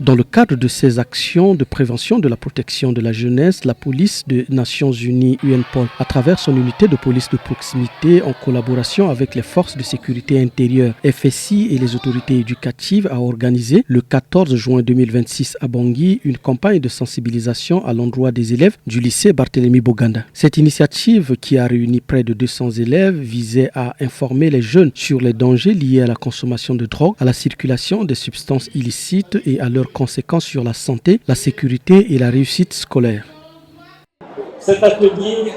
Dans le cadre de ces actions de prévention de la protection de la jeunesse, la police des Nations Unies UNPOL, à travers son unité de police de proximité, en collaboration avec les forces de sécurité intérieure, FSI et les autorités éducatives, a organisé le 14 juin 2026 à Bangui une campagne de sensibilisation à l'endroit des élèves du lycée Barthélemy Boganda. Cette initiative, qui a réuni près de 200 élèves, visait à informer les jeunes sur les dangers liés à la consommation de drogue, à la circulation des substances illicites et à leurs conséquences sur la santé, la sécurité et la réussite scolaire. Cet atelier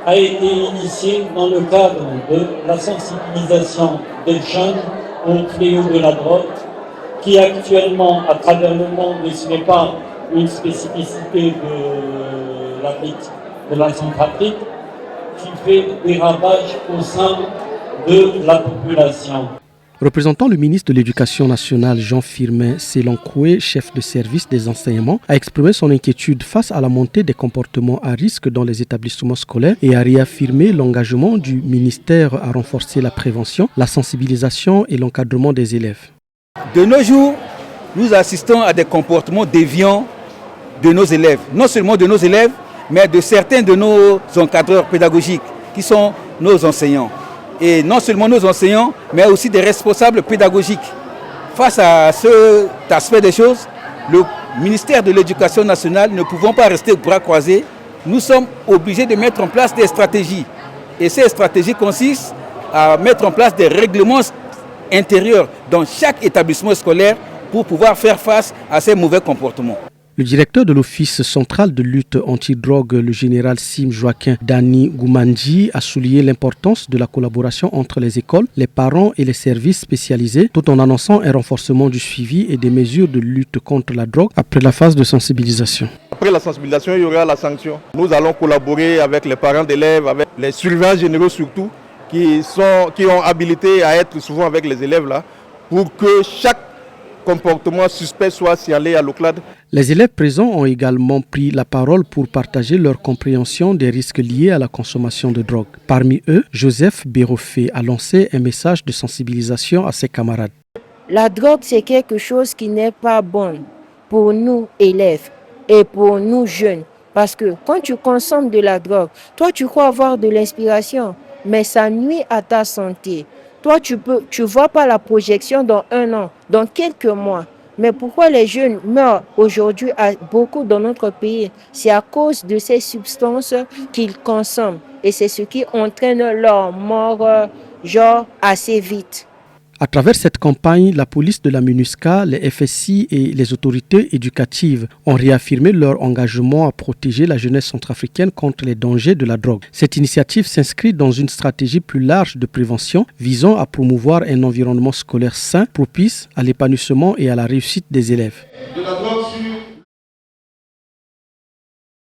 a été initié dans le cadre de la sensibilisation des jeunes au fléau de la drogue, qui actuellement, à travers le monde, et ce n'est pas une spécificité de l'Afrique, de la Centrafrique, qui fait des ravages au sein de la population. Représentant le ministre de l'Éducation nationale Jean-Firmin Selankoué, chef de service des enseignements, a exprimé son inquiétude face à la montée des comportements à risque dans les établissements scolaires et a réaffirmé l'engagement du ministère à renforcer la prévention, la sensibilisation et l'encadrement des élèves. De nos jours, nous assistons à des comportements déviants de nos élèves. Non seulement de nos élèves, mais de certains de nos encadreurs pédagogiques qui sont nos enseignants. Et non seulement nos enseignants, mais aussi des responsables pédagogiques. Face à cet aspect des choses, le ministère de l'Éducation nationale ne pouvant pas rester bras croisés, nous sommes obligés de mettre en place des stratégies. Et ces stratégies consistent à mettre en place des règlements intérieurs dans chaque établissement scolaire pour pouvoir faire face à ces mauvais comportements. Le directeur de l'Office central de lutte anti-drogue, le général Sim Joaquin Dani Goumandji, a souligné l'importance de la collaboration entre les écoles, les parents et les services spécialisés, tout en annonçant un renforcement du suivi et des mesures de lutte contre la drogue après la phase de sensibilisation. Après la sensibilisation, il y aura la sanction. Nous allons collaborer avec les parents d'élèves, avec les surveillants généraux surtout, qui ont habilité à être souvent avec les élèves là, pour que chaque comportement suspect soit signalé à l'OCLAD. Les élèves présents ont également pris la parole pour partager leur compréhension des risques liés à la consommation de drogue. Parmi eux, Joseph Bérofé a lancé un message de sensibilisation à ses camarades. La drogue, c'est quelque chose qui n'est pas bon pour nous élèves et pour nous jeunes. Parce que quand tu consommes de la drogue, toi tu crois avoir de l'inspiration, mais ça nuit à ta santé. Toi, tu vois pas la projection dans 1 an, dans quelques mois. Mais pourquoi les jeunes meurent aujourd'hui beaucoup dans notre pays? C'est à cause de ces substances qu'ils consomment. Et c'est ce qui entraîne leur mort, assez vite. À travers cette campagne, la police de la MINUSCA, les FSI et les autorités éducatives ont réaffirmé leur engagement à protéger la jeunesse centrafricaine contre les dangers de la drogue. Cette initiative s'inscrit dans une stratégie plus large de prévention visant à promouvoir un environnement scolaire sain, propice à l'épanouissement et à la réussite des élèves.